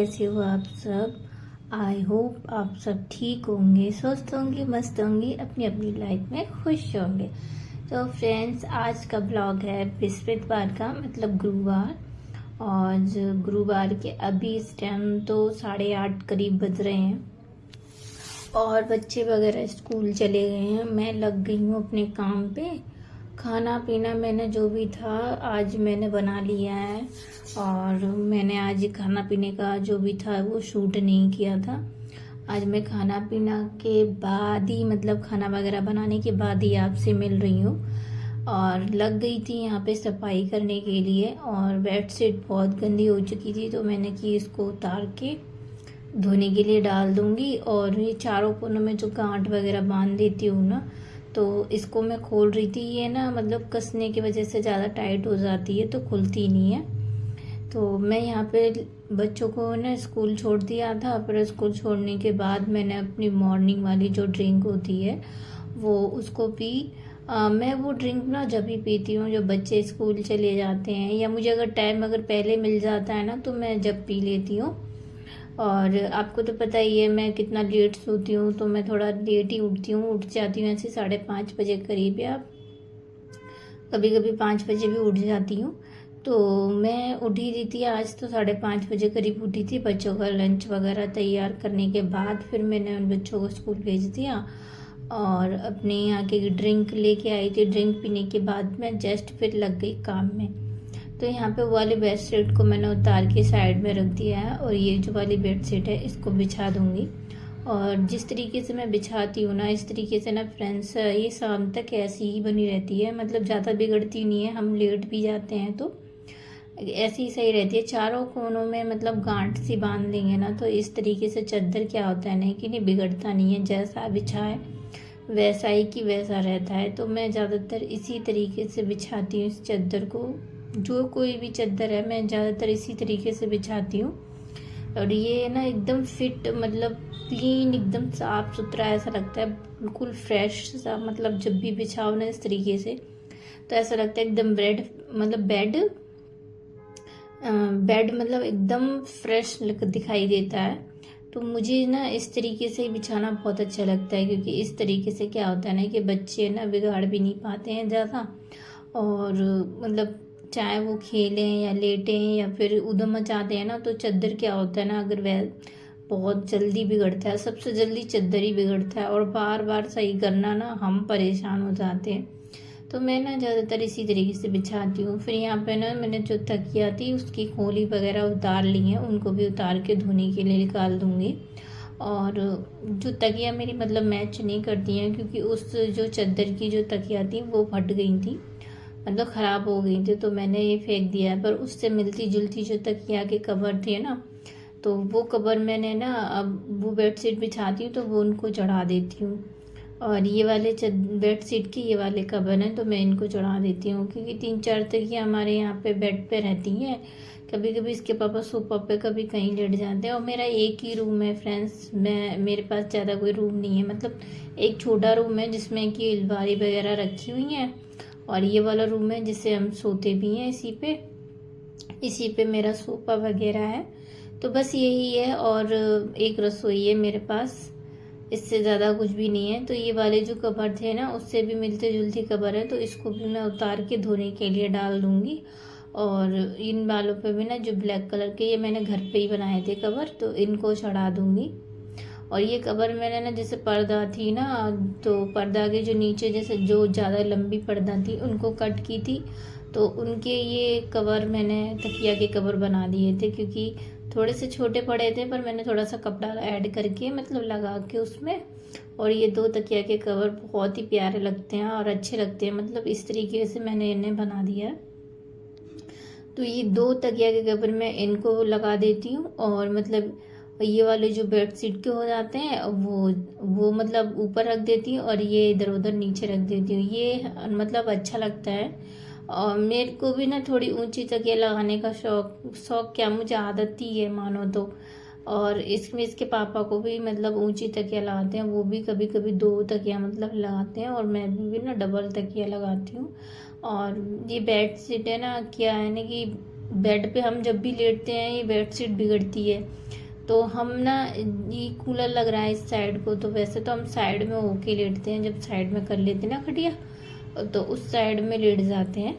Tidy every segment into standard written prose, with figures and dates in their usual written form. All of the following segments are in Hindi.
कैसे हो आप सब। आई होप आप सब ठीक होंगे, स्वस्थ होंगे, मस्त होंगे, अपनी अपनी लाइफ में खुश होंगे। तो फ्रेंड्स, आज का ब्लॉग है बृहस्पतिवार का, मतलब गुरुवार। और गुरुवार के अभी इस टाइम तो 8:30 करीब बज रहे हैं और बच्चे वगैरह स्कूल चले गए हैं। मैं लग गई हूँ अपने काम पे। खाना पीना मैंने जो भी था आज मैंने बना लिया है और मैंने आज खाना पीने का जो भी था वो शूट नहीं किया था। आज मैं खाना पीना के बाद ही, मतलब खाना वगैरह बनाने के बाद ही आपसे मिल रही हूँ। और लग गई थी यहाँ पे सफाई करने के लिए और बेडशीट बहुत गंदी हो चुकी थी, तो मैंने कि इसको उतार के धोने के लिए डाल दूंगी। और ये चारों कोनों में जो गांठ वगैरह बांध देती हूँ ना, तो इसको मैं खोल रही थी। ये ना मतलब कसने की वजह से ज़्यादा टाइट हो जाती है तो खुलती नहीं है। तो मैं यहाँ पे बच्चों को ना स्कूल छोड़ दिया था। फिर स्कूल छोड़ने के बाद मैंने अपनी मॉर्निंग वाली जो ड्रिंक होती है वो उसको पी। मैं वो ड्रिंक ना जब भी पीती हूँ जब बच्चे स्कूल चले जाते हैं, या मुझे अगर टाइम अगर पहले मिल जाता है ना तो मैं जब पी लेती हूँ। और आपको तो पता ही है मैं कितना लेट सोती हूँ, तो मैं थोड़ा लेट ही उठती हूँ। उठ जाती हूँ ऐसे 5:30 बजे करीब, या कभी कभी 5 बजे भी उठ जाती हूँ। तो मैं उठी रही थी आज, तो 5:30 बजे करीब उठी थी। बच्चों का लंच वगैरह तैयार करने के बाद फिर मैंने उन बच्चों को स्कूल भेज दिया और अपने यहाँ की ड्रिंक लेके आई थी। ड्रिंक पीने के बाद मैं जस्ट फिर लग गई काम में। तो यहाँ पे वो वाली बेडशीट को मैंने उतार के साइड में रख दिया है और ये जो वाली बेडशीट है इसको बिछा दूंगी। और जिस तरीके से मैं बिछाती हूँ ना, इस तरीके से ना फ्रेंड्स, ये शाम तक ऐसी ही बनी रहती है। मतलब ज़्यादा बिगड़ती नहीं है। हम लेट भी जाते हैं तो ऐसी ही सही रहती है। चारों कोनों में मतलब गांठ सी बांध लेंगे ना, तो इस तरीके से चादर क्या होता है ना कि नहीं बिगड़ता नहीं है। जैसा बिछा है वैसा ही कि वैसा रहता है। तो मैं ज़्यादातर इसी तरीके से बिछाती हूँ इस चादर को। जो कोई भी चादर है मैं ज़्यादातर इसी तरीके से बिछाती हूँ। और ये ना एकदम फिट, मतलब क्लीन, एकदम साफ सुथरा ऐसा लगता है, बिल्कुल फ्रेश सा। मतलब जब भी बिछाओ ना इस तरीके से तो ऐसा लगता है एकदम बेड मतलब एकदम फ्रेश दिखाई देता है। तो मुझे ना इस तरीके से बिछाना बहुत अच्छा लगता है, क्योंकि इस तरीके से क्या होता है ना कि बच्चे ना बिगाड़ भी नहीं पाते हैं ज़्यादा। और मतलब चाहे वो खेलें या लेटें या फिर उधम मचाते हैं ना, तो चादर क्या होता है ना, अगर वह बहुत जल्दी बिगड़ता है। सबसे जल्दी चादर ही बिगड़ता है और बार बार सही करना ना हम परेशान हो जाते हैं। तो मैं ना ज़्यादातर इसी तरीके से बिछाती हूँ। फिर यहाँ पे ना मैंने जो तकिया थी उसकी खोली वगैरह उतार ली है, उनको भी उतार के धोने के लिए निकाल दूँगी। और जो तकिया मेरी मतलब मैच नहीं करती हैं, क्योंकि उस जो चादर की जो तकिया थी वो फट गई थी, मतलब ख़राब हो गई थी, तो मैंने ये फेंक दिया है। पर उससे मिलती जुलती जो तकिया के कवर थे ना, तो वो कवर मैंने ना, अब वो बेडशीट बिछाती हूँ तो वो उनको चढ़ा देती हूँ। और ये वाले बेडशीट के ये वाले कवर हैं तो मैं इनको चढ़ा देती हूँ, क्योंकि 3-4 तकिया हमारे यहाँ पे बेड पे रहती हैं। कभी कभी इसके पापा सोफा पे कभी कहीं लेट जाते हैं। और मेरा एक ही रूम है फ्रेंड्स, मेरे पास ज़्यादा कोई रूम नहीं है। मतलब एक छोटा रूम है जिसमें कि अलमारी वगैरह रखी हुई हैं, और ये वाला रूम है जिससे हम सोते भी हैं। इसी पे मेरा सोफा वगैरह है। तो बस यही है। और एक रसोई है मेरे पास, इससे ज़्यादा कुछ भी नहीं है। तो ये वाले जो कवर थे ना उससे भी मिलते जुलते कवर है, तो इसको भी मैं उतार के धोने के लिए डाल दूंगी। और इन बालों पे भी ना जो ब्लैक कलर के, ये मैंने घर पे ही बनाए थे कवर, तो इनको चढ़ा दूंगी। और ये कवर मैंने ना, जैसे पर्दा थी ना, तो पर्दा के जो नीचे जैसे जो ज़्यादा लंबी पर्दा थी उनको कट की थी, तो उनके ये कवर मैंने तकिया के कवर बना दिए थे, क्योंकि थोड़े से छोटे पड़े थे। पर मैंने थोड़ा सा कपड़ा ऐड करके मतलब लगा के उसमें, और ये 2 तकिया के कवर बहुत ही प्यारे लगते हैं और अच्छे लगते हैं। मतलब इस तरीके से मैंने इन्हें बना दिया है। तो ये 2 तकिया के कवर मैं इनको लगा देती हूँ। और मतलब ये वाले जो बेडशीट के हो जाते हैं वो मतलब ऊपर रख देती हूँ, और ये इधर उधर नीचे रख देती हूँ। ये मतलब अच्छा लगता है। और मेरे को भी ना थोड़ी ऊंची तकिया लगाने का शौक क्या, मुझे आदत ही है मानो तो। और इसमें इसके पापा को भी मतलब ऊंची तकिया लगाते हैं, वो भी कभी कभी 2 तकिया मतलब लगाते हैं, और मैं भी ना डबल तकिया लगाती हूँ। और ये बेड शीट है ना, क्या है ना कि बेड पे हम जब भी लेटते हैं ये बेडशीट बिगड़ती है। तो हम ना, ये कूलर लग रहा है इस साइड को, तो वैसे तो हम साइड में होके लेटते हैं, जब साइड में कर लेते हैं ना खटिया तो उस साइड में लेट जाते हैं।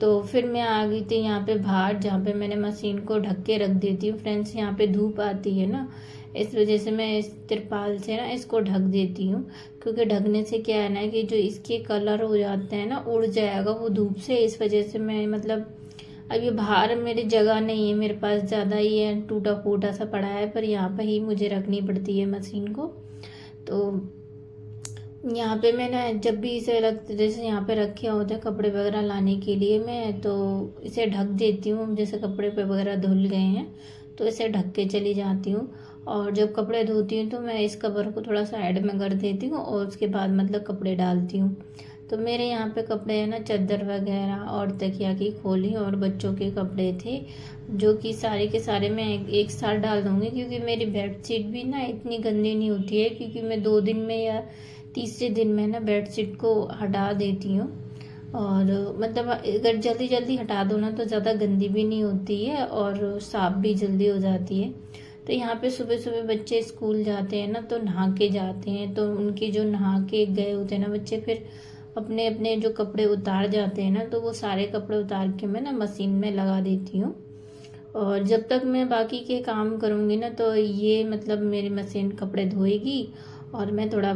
तो फिर मैं आ गई थी यहाँ पे बाहर, जहाँ पे मैंने मशीन को ढक के रख देती हूँ फ्रेंड्स। यहाँ पे धूप आती है ना, इस वजह से मैं इस तिरपाल से ना इसको ढक देती हूँ, क्योंकि ढकने से क्या है ना कि जो इसके कलर हो जाते हैं ना उड़ जाएगा वो धूप से। इस वजह से मैं मतलब अब ये बाहर मेरी जगह नहीं है, मेरे पास ज़्यादा ही है, टूटा फूटा सा पड़ा है, पर यहाँ पे ही मुझे रखनी पड़ती है मशीन को। तो यहाँ पे मैं ना जब भी इसे जैसे यहाँ पे रखे होते हैं कपड़े वगैरह लाने के लिए, मैं तो इसे ढक देती हूँ। जैसे कपड़े पे वगैरह धुल गए हैं तो इसे ढक के चली जाती हूँ। और जब कपड़े धोती हूँ तो मैं इस कवर को थोड़ा साइड में कर देती हूँ और उसके बाद मतलब कपड़े डालती हूँ। तो मेरे यहाँ पे कपड़े हैं ना, चादर वगैरह और तकिया की खोली और बच्चों के कपड़े थे, जो कि सारे के सारे मैं एक साथ डाल दूँगी, क्योंकि मेरी बेडशीट भी ना इतनी गंदी नहीं होती है, क्योंकि मैं 2 दिन में या तीसरे दिन में ना बेडशीट को हटा देती हूँ। और मतलब अगर जल्दी जल्दी हटा दो ना तो ज़्यादा गंदी भी नहीं होती है और साफ़ भी जल्दी हो जाती है। तो यहाँ पे सुबह सुबह बच्चे स्कूल जाते हैं ना तो नहा के जाते हैं, तो उनके जो नहा के गए होते हैं ना बच्चे, फिर अपने अपने जो कपड़े उतार जाते हैं ना, तो वो सारे कपड़े उतार के मैं ना मशीन में लगा देती हूँ। और जब तक मैं बाकी के काम करूँगी ना तो ये मतलब मेरी मशीन कपड़े धोएगी और मैं थोड़ा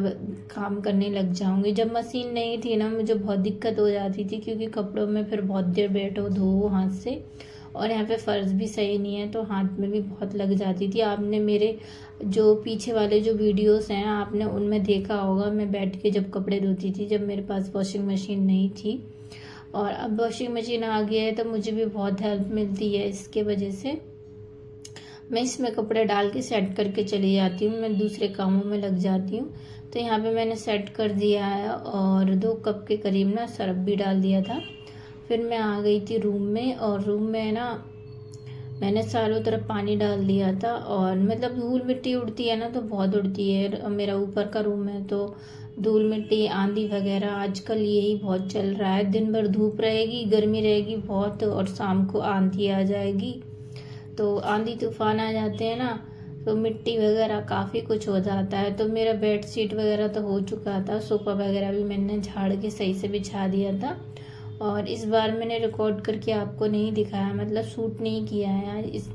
काम करने लग जाऊँगी। जब मशीन नहीं थी ना मुझे बहुत दिक्कत हो जाती थी, क्योंकि कपड़ों में फिर बहुत देर बैठो धो हाथ से, और यहाँ पे फ़र्श भी सही नहीं है तो हाथ में भी बहुत लग जाती थी। आपने मेरे जो पीछे वाले जो वीडियोस हैं आपने उनमें देखा होगा, मैं बैठ के जब कपड़े धोती थी, जब मेरे पास वॉशिंग मशीन नहीं थी। और अब वॉशिंग मशीन आ गया है तो मुझे भी बहुत हेल्प मिलती है इसके वजह से। मैं इसमें कपड़े डाल के सेट करके चली जाती हूँ, मैं दूसरे कामों में लग जाती हूँ। तो यहाँ पे मैंने सेट कर दिया है और 2 कप के करीब ना सरफ भी डाल दिया था। फिर मैं आ गई थी रूम में, और रूम में ना मैंने चारों तरफ पानी डाल दिया था। और मतलब धूल मिट्टी उड़ती है ना तो बहुत उड़ती है, मेरा ऊपर का रूम है तो धूल मिट्टी आंधी वगैरह आजकल यही बहुत चल रहा है। दिन भर धूप रहेगी, गर्मी रहेगी बहुत, और शाम को आंधी आ जाएगी, तो आंधी तूफान आ जाते हैं ना तो मिट्टी वगैरह काफ़ी कुछ हो जाता है। तो मेरा बेड शीट वगैरह तो हो चुका था, सोफ़ा वगैरह भी मैंने झाड़ के सही से बिछा दिया था। और इस बार मैंने रिकॉर्ड करके आपको नहीं दिखाया, मतलब शूट नहीं किया है यार इस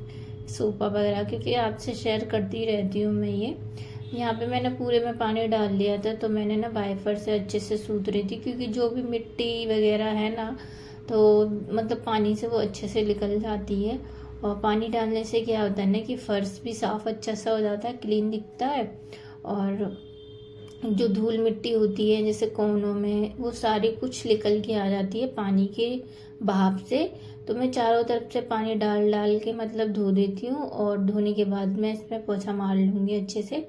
सोफ़ा वगैरह, क्योंकि आपसे शेयर करती रहती हूँ मैं ये। यहाँ पे मैंने पूरे में पानी डाल लिया था, तो मैंने ना वाइपर से अच्छे से सूत रही थी, क्योंकि जो भी मिट्टी वगैरह है ना तो मतलब पानी से वो अच्छे से निकल जाती है। और पानी डालने से क्या होता है ना कि फर्श भी साफ़ अच्छा सा हो जाता है, क्लीन दिखता है। और जो धूल मिट्टी होती है जैसे कोनों में, वो सारी कुछ निकल के आ जाती है पानी के बहाव से। तो मैं चारों तरफ से पानी डाल डाल के मतलब धो देती हूँ, और धोने के बाद मैं इसमें पोछा मार लूँगी अच्छे से।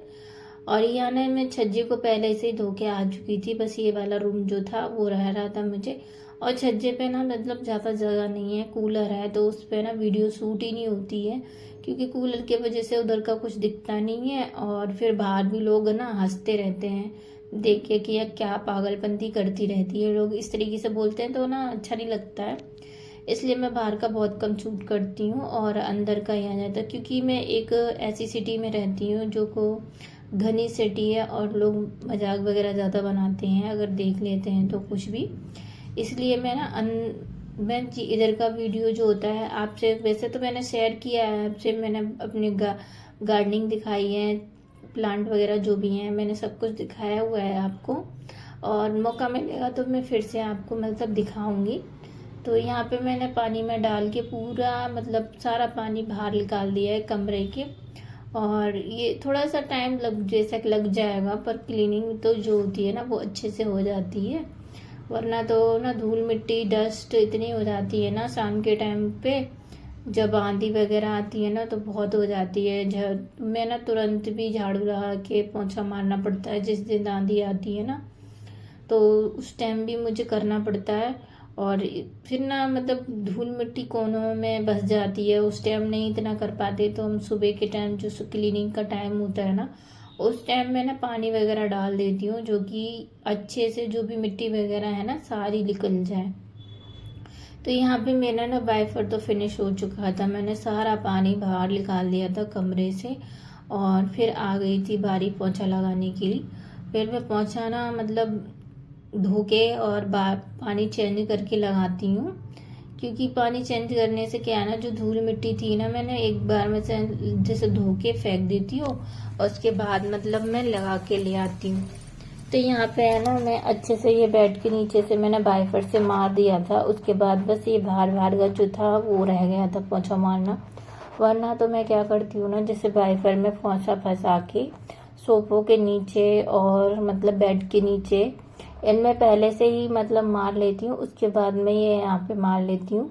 और यहाँ ना मैं छज्जे को पहले से ही धो के आ चुकी थी, बस ये वाला रूम जो था वो रह रहा था मुझे। और छज्जे पे ना मतलब ज़्यादा जगह नहीं है, कूलर है तो उस पर ना वीडियो शूट ही नहीं होती है, क्योंकि कूलर की वजह से उधर का कुछ दिखता नहीं है। और फिर बाहर भी लोग ना हंसते रहते हैं देख के कि यह क्या पागलपंती करती रहती है, लोग इस तरीके से बोलते हैं तो ना अच्छा नहीं लगता है। इसलिए मैं बाहर का बहुत कम शूट करती हूँ और अंदर का ही आ जाता है, क्योंकि मैं एक ऐसी सिटी में रहती हूँ जो को घनी सिटी है और लोग मजाक वगैरह ज़्यादा बनाते हैं अगर देख लेते हैं तो कुछ भी। इसलिए मैं ना मैं इधर का वीडियो जो होता है आपसे, वैसे तो मैंने शेयर किया है आपसे, मैंने अपनी गार्डनिंग दिखाई है, प्लांट वगैरह जो भी हैं मैंने सब कुछ दिखाया हुआ है आपको, और मौका मिलेगा तो मैं फिर से आपको मतलब दिखाऊंगी। तो यहाँ पे मैंने पानी में डाल के पूरा मतलब सारा पानी बाहर निकाल दिया है कमरे के। और ये थोड़ा सा टाइम जैसा लग जाएगा, पर क्लीनिंग तो जो होती है ना वो अच्छे से हो जाती है। वरना तो ना धूल मिट्टी डस्ट इतनी हो जाती है ना शाम के टाइम पे, जब आंधी वगैरह आती है ना तो बहुत हो जाती है। जब मैं ना तुरंत भी झाड़ू लगा के पोंछा मारना पड़ता है जिस दिन आंधी आती है ना, तो उस टाइम भी मुझे करना पड़ता है। और फिर ना मतलब धूल मिट्टी कोनों में बस जाती है, उस टाइम नहीं इतना कर पाते, तो हम सुबह के टाइम जो क्लीनिंग का टाइम होता है ना उस टाइम में ना पानी वगैरह डाल देती हूँ, जो कि अच्छे से जो भी मिट्टी वगैरह है ना सारी निकल जाए। तो यहाँ पे मेरा ना वाइपर तो फिनिश हो चुका था, मैंने सारा पानी बाहर निकाल दिया था कमरे से और फिर आ गई थी बारी पोंछा लगाने के लिए। फिर मैं पोंछा ना मतलब धो के और पानी चेंज करके लगाती हूँ, क्योंकि पानी चेंज करने से क्या है ना, जो धूल मिट्टी थी ना मैंने एक बार में से जैसे धो के फेंक देती हूँ और उसके बाद मतलब मैं लगा के ले आती हूँ। तो यहाँ पे है ना, मैं अच्छे से ये बेड के नीचे से मैंने वाइपर से मार दिया था, उसके बाद बस ये बाहर बाहर का जो था वो रह गया था पोंछा मारना। वरना तो मैं क्या करती हूँ ना, जैसे वाइपर में पोंछा फंसा के सोफों के नीचे और मतलब बेड के नीचे इनमें पहले से ही मतलब मार लेती हूँ, उसके बाद मैं ये यहाँ पे मार लेती हूँ।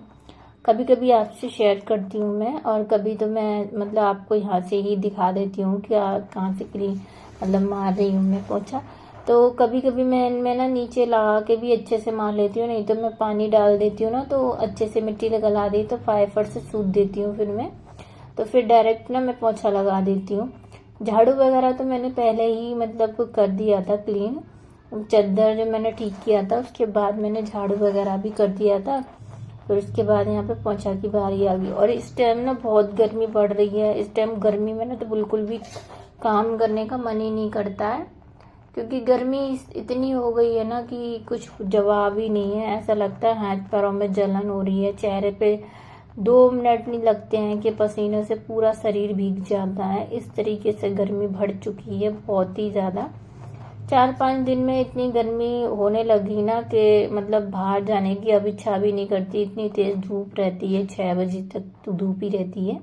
कभी कभी आपसे शेयर करती हूँ मैं, और कभी तो मैं मतलब आपको यहाँ से ही दिखा देती हूँ कि कहाँ से क्लीन मतलब मार रही हूँ मैं पोंछा। तो कभी कभी मैं इनमें ना नीचे लगा के भी अच्छे से मार लेती हूँ, नहीं तो मैं पानी डाल देती हूँ ना तो अच्छे से मिट्टी लगा दी तो वाइपर से सूख देती हूँ फिर मैं, तो फिर डायरेक्ट ना मैं पोंछा लगा देती हूँ। झाड़ू वगैरह तो मैंने पहले ही मतलब कर दिया था क्लीन, चादर जो मैंने ठीक किया था उसके बाद मैंने झाड़ू वगैरह भी कर दिया था। फिर उसके बाद यहाँ पे पोंछा की बारी आ गई। और इस टाइम ना बहुत गर्मी बढ़ रही है, इस टाइम गर्मी में ना तो बिल्कुल भी काम करने का मन ही नहीं करता है, क्योंकि गर्मी इतनी हो गई है ना कि कुछ जवाब ही नहीं है। ऐसा लगता है हाथ पैरों में जलन हो रही है, चेहरे पे 2 मिनट नहीं लगते हैं कि पसीने से पूरा शरीर भीग जाता है। इस तरीके से गर्मी बढ़ चुकी है बहुत ही ज़्यादा। 4-5 दिन में इतनी गर्मी होने लगी ना कि मतलब बाहर जाने की अब इच्छा भी नहीं करती, इतनी तेज धूप रहती है, 6 बजे तक तो धूप ही रहती है।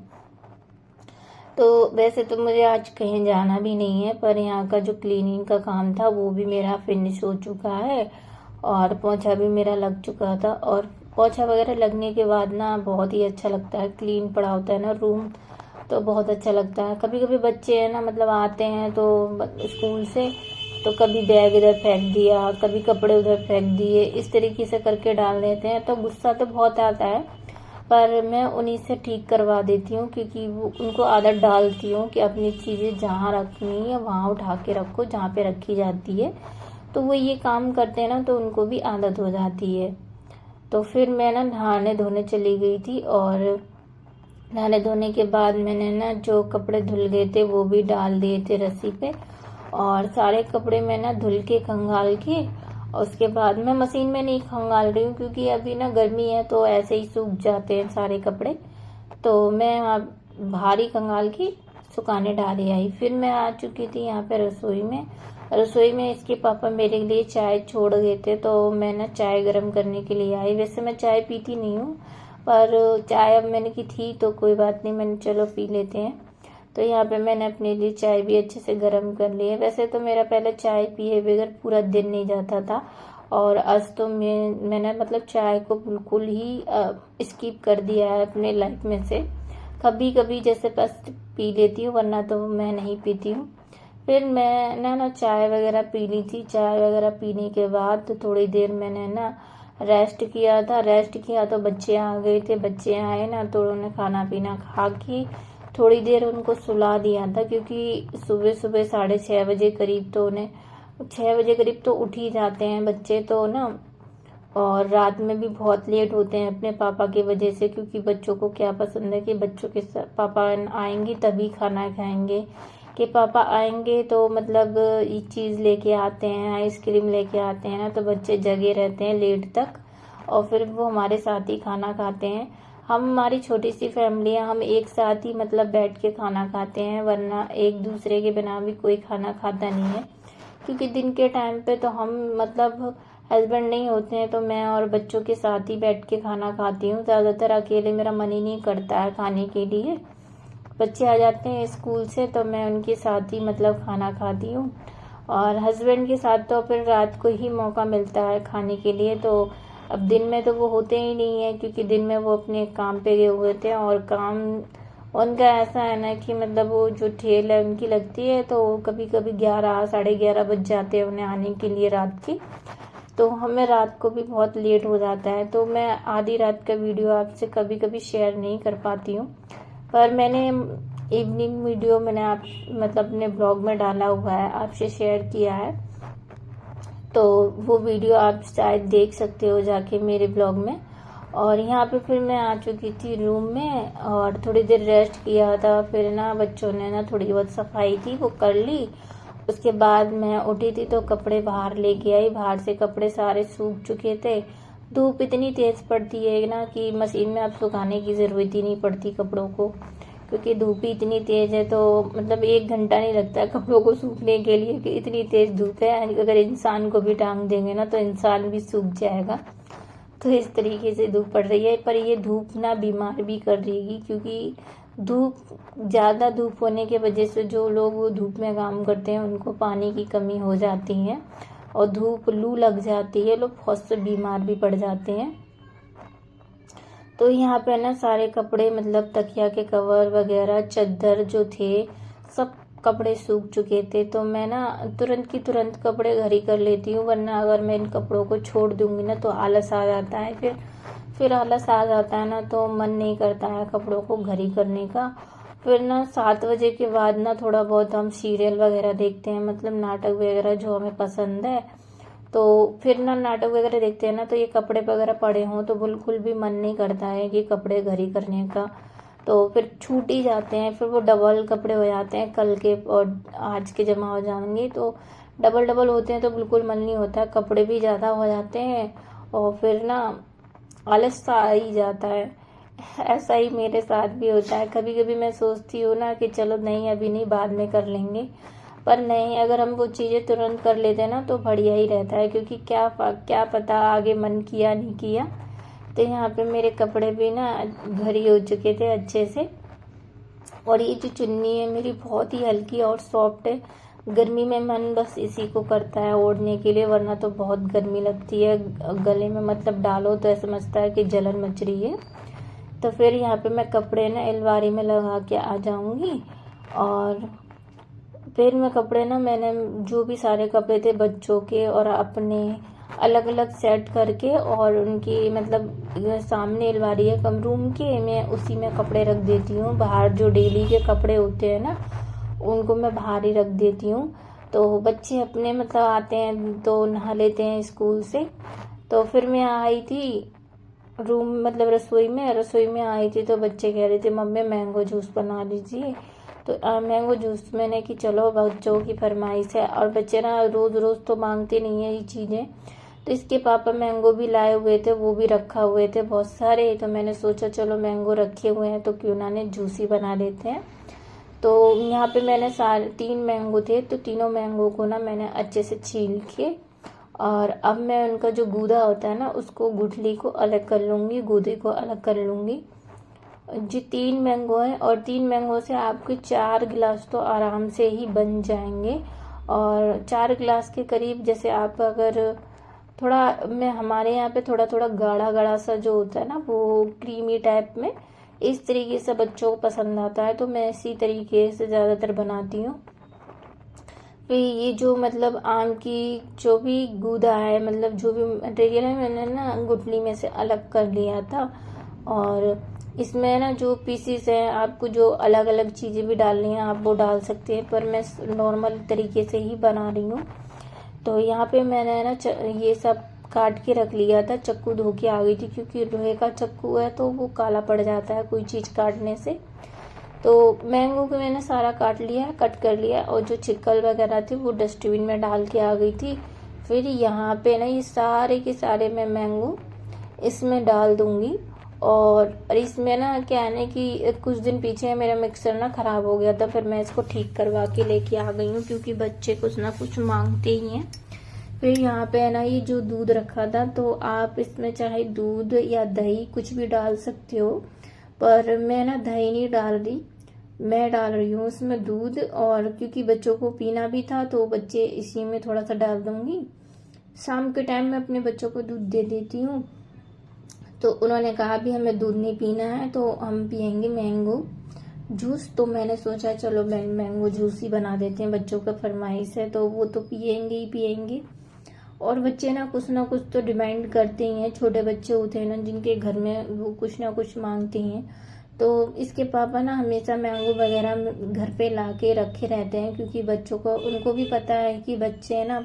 तो वैसे तो मुझे आज कहीं जाना भी नहीं है, पर यहाँ का जो क्लीनिंग का काम था वो भी मेरा फिनिश हो चुका है और पोंछा भी मेरा लग चुका था। और पोंछा वगैरह लगने के बाद ना बहुत ही अच्छा लगता है, क्लीन पड़ा होता है ना रूम, तो बहुत अच्छा लगता है। कभी कभी बच्चे है ना मतलब आते हैं तो स्कूल से, तो कभी बैग इधर फेंक दिया, कभी कपड़े उधर फेंक दिए, इस तरीके से करके डाल देते हैं, तो गुस्सा तो बहुत आता है, पर मैं उन्हीं से ठीक करवा देती हूँ, क्योंकि वो उनको आदत डालती हूँ कि अपनी चीज़ें जहाँ रखनी है वहाँ उठा के रखो जहाँ पे रखी जाती है। तो वो ये काम करते हैं ना तो उनको भी आदत हो जाती है। तो फिर मैं ना नहाने धोने चली गई थी, और नहाने धोने के बाद मैंने ना जो कपड़े धुल गए थे वो भी डाल दिए थे रस्सी पे, और सारे कपड़े मैं ना धुल के खंगाल के, और उसके बाद मैं मशीन में नहीं खंगाल रही हूँ क्योंकि अभी ना गर्मी है तो ऐसे ही सूख जाते हैं सारे कपड़े, तो मैं बाहर ही खंगाल के सुखाने डाले आई। फिर मैं आ चुकी थी यहाँ पे रसोई में इसके पापा मेरे लिए चाय छोड़ गए थे, तो मैं ना चाय गर्म करने के लिए आई। वैसे मैं चाय पीती नहीं हूँ, पर चाय अब मैंने की थी तो कोई बात नहीं, मैंने चलो पी लेते हैं। तो यहाँ पे मैंने अपने लिए चाय भी अच्छे से गर्म कर ली है। वैसे तो मेरा पहले चाय पिए बगैर पूरा दिन नहीं जाता था, और आज तो मैंने मतलब चाय को बिल्कुल ही स्किप कर दिया है अपने लाइफ में से। कभी कभी जैसे बस पी लेती हूँ, वरना तो मैं नहीं पीती हूँ। फिर मैं ना चाय वगैरह पी ली थी। चाय वगैरह पीने के बाद तो थोड़ी देर मैंने ना रेस्ट किया तो बच्चे आ गए थे। बच्चे आए ना तो उन्होंने खाना पीना खा के थोड़ी देर उनको सुला दिया था, क्योंकि सुबह सुबह 6:30 बजे करीब तो उन्हें 6 बजे करीब तो उठ ही जाते हैं बच्चे तो ना, और रात में भी बहुत लेट होते हैं अपने पापा की वजह से, क्योंकि बच्चों को क्या पसंद है कि बच्चों के साथ पापा आएंगे तभी खाना खाएंगे, कि पापा आएंगे तो मतलब ये चीज़ लेके आते हैं, आइसक्रीम लेके आते हैं ना, तो बच्चे जगे रहते हैं लेट तक, और फिर वो हमारे साथ ही खाना खाते हैं। हमारी छोटी सी फैमिली है, हम एक साथ ही मतलब बैठ के खाना खाते हैं, वरना एक दूसरे के बिना भी कोई खाना खाता नहीं है, क्योंकि दिन के टाइम पे तो हम मतलब हस्बैंड नहीं होते हैं, तो मैं और बच्चों के साथ ही बैठ के खाना खाती हूँ। ज़्यादातर अकेले मेरा मन ही नहीं करता है खाने के लिए। बच्चे आ जाते हैं स्कूल से तो मैं उनके साथ ही मतलब खाना खाती हूँ, और हस्बैंड के साथ तो फिर रात को ही मौका मिलता है खाने के लिए। तो अब दिन में तो वो होते ही नहीं है, क्योंकि दिन में वो अपने काम पे गए हुए थे, और काम उनका ऐसा है ना कि मतलब वो जो ठेल है उनकी लगती है, तो कभी कभी 11 साढ़े 11 बज जाते हैं उन्हें आने के लिए रात के, तो हमें रात को भी बहुत लेट हो जाता है। तो मैं आधी रात का वीडियो आपसे कभी कभी शेयर नहीं कर पाती हूँ, पर मैंने इवनिंग वीडियो मैंने आप मतलब अपने ब्लॉग में डाला हुआ है, आपसे शेयर किया है, तो वो वीडियो आप शायद देख सकते हो जाके मेरे ब्लॉग में। और यहाँ पे फिर मैं आ चुकी थी रूम में और थोड़ी देर रेस्ट किया था। फिर ना बच्चों ने ना थोड़ी बहुत सफाई थी वो कर ली। उसके बाद मैं उठी थी तो कपड़े बाहर लेके आई। बाहर से कपड़े सारे सूख चुके थे। धूप इतनी तेज़ पड़ती है ना कि मशीन में अब सुखाने की ज़रूरत ही नहीं पड़ती कपड़ों को, क्योंकि धूप ही इतनी तेज़ है। तो मतलब 1 घंटा नहीं लगता है कपड़ों को सूखने के लिए कि इतनी तेज़ धूप है। अगर इंसान को भी टांग देंगे ना तो इंसान भी सूख जाएगा। तो इस तरीके से धूप पड़ रही है। पर ये धूप ना बीमार भी कर देगी, क्योंकि धूप ज़्यादा धूप होने की वजह से जो लोग धूप में काम करते हैं उनको पानी की कमी हो जाती है और धूप लू लग जाती है, लोग बहुत से बीमार भी पड़ जाते हैं। तो यहाँ पे ना सारे कपड़े मतलब तकिया के कवर वगैरह चादर जो थे सब कपड़े सूख चुके थे। तो मैं ना तुरंत की तुरंत कपड़े घर ही कर लेती हूँ, वरना अगर मैं इन कपड़ों को छोड़ दूंगी ना तो आलस आ जाता है। फिर आलस आ जाता है ना तो मन नहीं करता है कपड़ों को घर ही करने का। फिर ना 7 बजे के बाद ना थोड़ा बहुत हम सीरियल वगैरह देखते हैं, मतलब नाटक वगैरह जो हमें पसंद है। तो फिर ना नाटक वगैरह देखते हैं ना तो ये कपड़े वगैरह पड़े हों तो बिल्कुल भी मन नहीं करता है कि कपड़े घर ही करने का। तो फिर छूट ही जाते हैं, फिर वो डबल कपड़े हो जाते हैं, कल के और आज के जमा हो जाएंगे तो डबल डबल होते हैं तो बिल्कुल मन नहीं होता, कपड़े भी ज़्यादा हो जाते हैं और फिर ना आलस सा आ ही जाता है। ऐसा ही मेरे साथ भी होता है। कभी कभी मैं सोचती हूँ ना कि चलो नहीं अभी नहीं बाद में कर लेंगे, पर नहीं, अगर हम वो चीज़ें तुरंत कर लेते हैं ना तो बढ़िया ही रहता है, क्योंकि क्या पता आगे मन किया नहीं किया। तो यहाँ पे मेरे कपड़े भी ना घर ही हो चुके थे अच्छे से। और ये जो चुन्नी है मेरी बहुत ही हल्की और सॉफ्ट है। गर्मी में मन बस इसी को करता है ओढ़ने के लिए, वरना तो बहुत गर्मी लगती है गले में, मतलब डालो तो ऐसा समझता है कि जलन मच रही है। तो फिर यहाँ पे मैं कपड़े ना अलमारी में लगा के आ जाऊंगी। और फिर मैं कपड़े ना मैंने जो भी सारे कपड़े थे बच्चों के और अपने अलग अलग सेट करके और उनकी मतलब सामने अलमारी है कम रूम के, मैं उसी में कपड़े रख देती हूँ। बाहर जो डेली के कपड़े होते हैं ना उनको मैं बाहर ही रख देती हूँ। तो बच्चे अपने मतलब आते हैं तो नहा लेते हैं स्कूल से। तो फिर मैं आई थी रूम मतलब रसोई में आई थी तो बच्चे कह रहे थे मम्मी मैंगो जूस बना लीजिए। तो मैंगो जूस मैंने कि चलो बच्चों की फरमाइश है, और बच्चे ना रोज़ रोज़ तो मांगते नहीं है ये चीज़ें। तो इसके पापा मैंगो भी लाए हुए थे, वो भी रखा हुए थे बहुत सारे। तो मैंने सोचा चलो मैंगो रखे हुए हैं तो क्यों ना ने जूस ही बना लेते हैं। तो यहाँ पे मैंने 3 मैंगो थे तो तीनों मैंगो को ना मैंने अच्छे से छील के और अब मैं उनका जो गूदा होता है ना उसको गुठली को अलग कर लूँगी, गूदे को अलग कर लूँगी। जी 3 मैंगो है और 3 मैंगो से आपके 4 गिलास तो आराम से ही बन जाएंगे। और 4 गिलास के करीब, जैसे आप अगर थोड़ा मैं हमारे यहाँ पे थोड़ा थोड़ा गाढ़ा गाढ़ा सा जो होता है ना वो क्रीमी टाइप में, इस तरीके से बच्चों को पसंद आता है तो मैं इसी तरीके से ज़्यादातर बनाती हूँ। फिर ये जो मतलब आम की जो भी गूदा है मतलब जो भी मटेरियल है मैंने ना गुठली में से अलग कर लिया था। और इसमें ना जो पीसीस हैं आपको जो अलग अलग चीज़ें भी डालनी है आप वो डाल सकते हैं, पर मैं नॉर्मल तरीके से ही बना रही हूँ। तो यहाँ पे मैंने ना ये सब काट के रख लिया था, चक्कू धो के आ गई थी क्योंकि लोहे का चक्कू है तो वो काला पड़ जाता है कोई चीज़ काटने से। तो मैंगो को मैंने सारा काट लिया, कट कर लिया और जो छिक्कल वगैरह थी वो डस्टबिन में डाल के आ गई थी। फिर यहाँ पे ना ये सारे के सारे मैं मैंगो इसमें डाल दूंगी। और इसमें ना क्या है ना कि कुछ दिन पीछे मेरा मिक्सर ना ख़राब हो गया था, फिर मैं इसको ठीक करवा के लेके आ गई हूँ क्योंकि बच्चे कुछ ना कुछ मांगते ही हैं। फिर यहाँ पे है ना ये जो दूध रखा था तो आप इसमें चाहे दूध या दही कुछ भी डाल सकते हो, पर मैं ना दही नहीं डाल रही, मैं डाल रही हूँ उसमें दूध। और क्योंकि बच्चों को पीना भी था तो बच्चे इसी में थोड़ा सा डाल दूंगी। शाम के टाइम में अपने बच्चों को दूध दे देती हूँ, तो उन्होंने कहा भी हमें दूध नहीं पीना है तो हम पियेंगे मैंगो जूस। तो मैंने सोचा चलो मैंगो जूस ही बना देते हैं, बच्चों का फरमाइश है तो वो तो पियेंगे ही पियेंगे। और बच्चे ना कुछ तो डिमांड करते ही हैं, छोटे बच्चे होते हैं ना जिनके घर में वो कुछ ना कुछ मांगते हैं। तो इसके पापा ना हमेशा मैंगो वगैरह घर पे ला के रखे रहते हैं क्योंकि बच्चों को उनको भी पता है कि बच्चे ना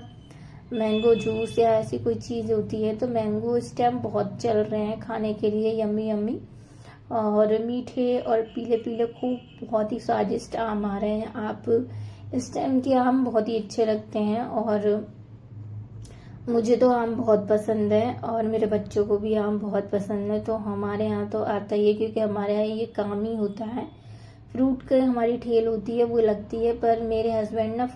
मैंगो जूस या ऐसी कोई चीज़ होती है। तो मैंगो इस टाइम बहुत चल रहे हैं खाने के लिए, यम्मी यम्मी, और मीठे और पीले पीले खूब बहुत ही स्वादिष्ट आम आ रहे हैं। आप इस टाइम के आम बहुत ही अच्छे लगते हैं, और मुझे तो आम बहुत पसंद है और मेरे बच्चों को भी आम बहुत पसंद है। तो हमारे यहाँ तो आता ही है, क्योंकि हमारे यहाँ ये काम ही होता है। फ्रूट की हमारी ठेल होती है वो लगती है, पर मेरे हस्बैंड ना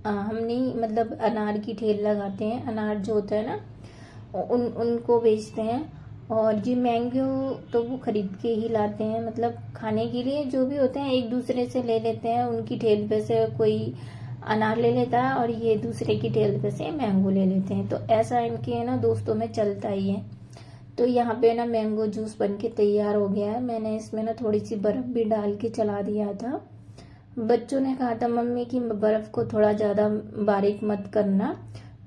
हम नहीं, मतलब अनार की ठेल लगाते हैं। अनार जो होता है ना उनको बेचते हैं। और जी मैंगो तो वो खरीद के ही लाते हैं, मतलब खाने के लिए जो भी होते हैं एक दूसरे से ले लेते हैं। उनकी ठेल पे से कोई अनार ले लेता है और ये दूसरे की ठेल पे से मैंगो ले लेते हैं। तो ऐसा इनके है ना दोस्तों में चलता ही है। तो यहाँ पे ना मैंगो जूस बन के तैयार हो गया है। मैंने इसमें ना थोड़ी सी बर्फ़ भी डाल के चला दिया था। बच्चों ने कहा था मम्मी कि बर्फ़ को थोड़ा ज़्यादा बारीक मत करना,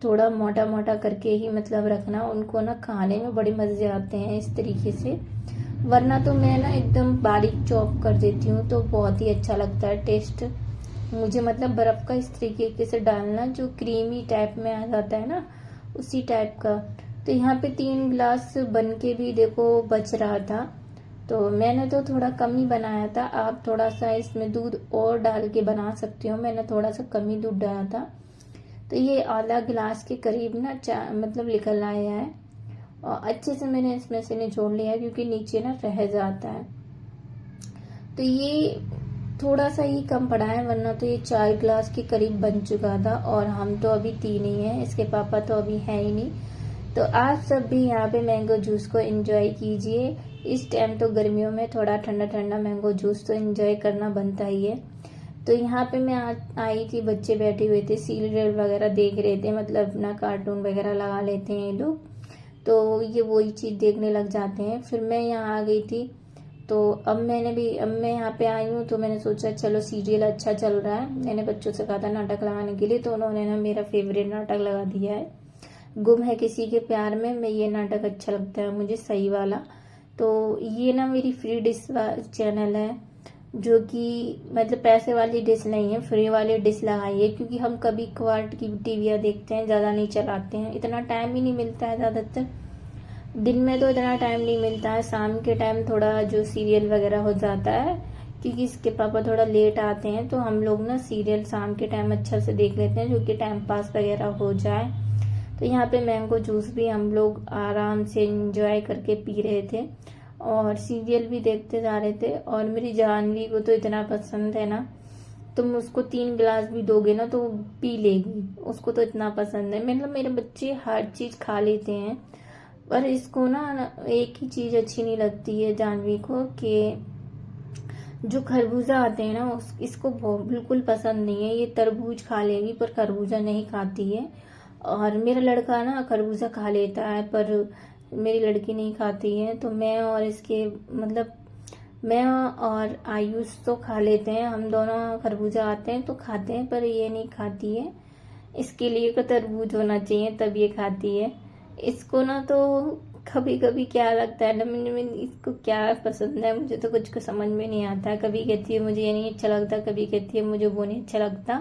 थोड़ा मोटा मोटा करके ही मतलब रखना। उनको ना खाने में बड़े मज़े आते हैं इस तरीके से, वरना तो मैं ना एकदम बारीक चॉप कर देती हूँ तो बहुत ही अच्छा लगता है टेस्ट मुझे। मतलब बर्फ़ का इस तरीके से डालना जो क्रीमी टाइप में आ जाता है ना, उसी टाइप का। तो यहाँ पे 3 गिलास बन के भी देखो बच रहा था, तो मैंने तो थोड़ा कम ही बनाया था। आप थोड़ा सा इसमें दूध और डाल के बना सकते हो, मैंने थोड़ा सा कम ही दूध डाला था। तो ये आधा गिलास के करीब ना मतलब निकल आया है, और अच्छे से मैंने इसमें से निचोड़ लिया है, क्योंकि नीचे ना रह जाता है। तो ये थोड़ा सा ही कम पड़ा है, वरना तो ये 4 गिलास के करीब बन चुका था। और हम तो अभी 3 ही हैं, इसके पापा तो अभी है ही नहीं। तो आप सब भी यहाँ पे मैंगो जूस को एंजॉय कीजिए। इस टाइम तो गर्मियों में थोड़ा ठंडा ठंडा मैंगो जूस तो एंजॉय करना बनता ही है। तो यहाँ पे मैं आई थी, बच्चे बैठे हुए थे सीरियल वगैरह देख रहे थे, मतलब ना कार्टून वगैरह लगा लेते हैं ये लोग, तो ये वही चीज़ देखने लग जाते हैं। फिर मैं यहाँ आ गई थी, तो अब मैं यहाँ पे आई हूँ, तो मैंने सोचा चलो सीरियल अच्छा चल रहा है। मैंने बच्चों से कहा था नाटक लगाने के लिए, तो उन्होंने ना मेरा फेवरेट नाटक लगा दिया है, गुम है किसी के प्यार में। मैं ये नाटक अच्छा लगता है मुझे, सही वाला। तो ये ना मेरी फ्री डिश चैनल है, जो कि मतलब पैसे वाली डिश नहीं है, फ्री वाली डिश लगाई है। क्योंकि हम कभी कभार की टीवियाँ देखते हैं, ज़्यादा नहीं चलाते हैं, इतना टाइम ही नहीं मिलता है। ज़्यादातर दिन में तो इतना टाइम नहीं मिलता है, शाम के टाइम थोड़ा जो सीरियल वगैरह हो जाता है, क्योंकि इसके पापा थोड़ा लेट आते हैं, तो हम लोग ना सीरियल शाम के टाइम अच्छा से देख लेते हैं, जो कि टाइम पास वगैरह हो जाए। तो यहाँ पे मैंगो जूस भी हम लोग आराम से एंजॉय करके पी रहे थे, और सीरियल भी देखते जा रहे थे। और मेरी जानवी को तो इतना पसंद है ना, तुम उसको 3 गिलास भी दोगे ना तो वो पी लेगी, उसको तो इतना पसंद है। मतलब मेरे बच्चे हर चीज़ खा लेते हैं, पर इसको ना एक ही चीज़ अच्छी नहीं लगती है जानवी को, कि जो खरबूजा आते हैं ना इसको बिल्कुल पसंद नहीं है। ये तरबूज खा लेगी पर खरबूजा नहीं खाती है। और मेरा लड़का ना खरबूजा खा लेता है, पर मेरी लड़की नहीं खाती है। तो मैं और इसके मतलब मैं और आयुष तो खा लेते हैं, हम दोनों खरबूजा आते हैं तो खाते हैं, पर ये नहीं खाती है। इसके लिए को तरबूज होना चाहिए तब ये खाती है। इसको ना तो कभी कभी क्या लगता है ना, मैंने इसको क्या पसंद है, मुझे तो कुछ को समझ में नहीं आता है। कभी कहती है मुझे ये नहीं अच्छा लगता, कभी कहती है मुझे वो नहीं अच्छा लगता।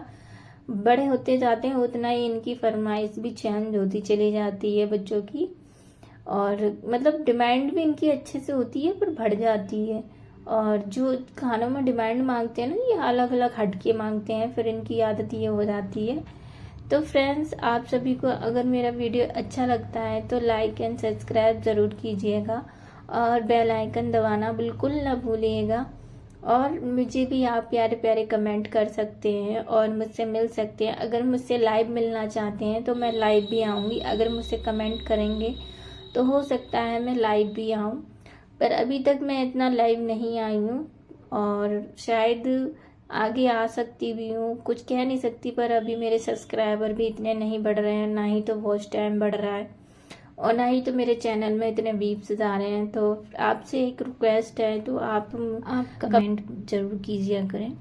बड़े होते जाते हैं उतना ही इनकी फरमाइश भी चेंज होती चली जाती है बच्चों की, और मतलब डिमांड भी इनकी अच्छे से होती है पर बढ़ जाती है। और जो खानों में डिमांड मांगते हैं ना, ये अलग अलग हटके मांगते हैं, फिर इनकी आदत ये हो जाती है। तो फ्रेंड्स, आप सभी को अगर मेरा वीडियो अच्छा लगता है तो लाइक एंड सब्सक्राइब ज़रूर कीजिएगा, और बेल आइकन दबाना बिल्कुल ना भूलिएगा। और मुझे भी आप प्यारे प्यारे कमेंट कर सकते हैं और मुझसे मिल सकते हैं। अगर मुझसे लाइव मिलना चाहते हैं तो मैं लाइव भी आऊँगी, अगर मुझसे कमेंट करेंगे तो हो सकता है मैं लाइव भी आऊँ, पर अभी तक मैं इतना लाइव नहीं आई हूँ, और शायद आगे आ सकती भी हूँ, कुछ कह नहीं सकती। पर अभी मेरे सब्सक्राइबर भी इतने नहीं बढ़ रहे हैं, ना ही तो वॉच टाइम बढ़ रहा है, और ना ही तो मेरे चैनल में इतने व्यूज जा रहे हैं। तो आपसे एक रिक्वेस्ट है, तो आप कमेंट जरूर कीजिए करें।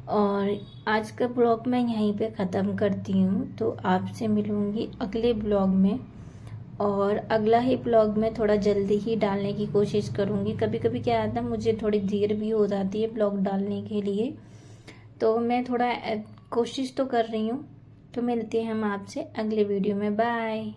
और आज का ब्लॉग मैं यहीं पे ख़त्म करती हूँ, तो आपसे मिलूँगी अगले ब्लॉग में, और अगला ही ब्लॉग में थोड़ा जल्दी ही डालने की कोशिश करूँगी। कभी कभी क्या आता है, मुझे थोड़ी देर भी हो जाती है ब्लॉग डालने के लिए, तो मैं थोड़ा कोशिश तो कर रही हूँ। तो मिलते हैं हम आपसे अगले वीडियो में। बाय।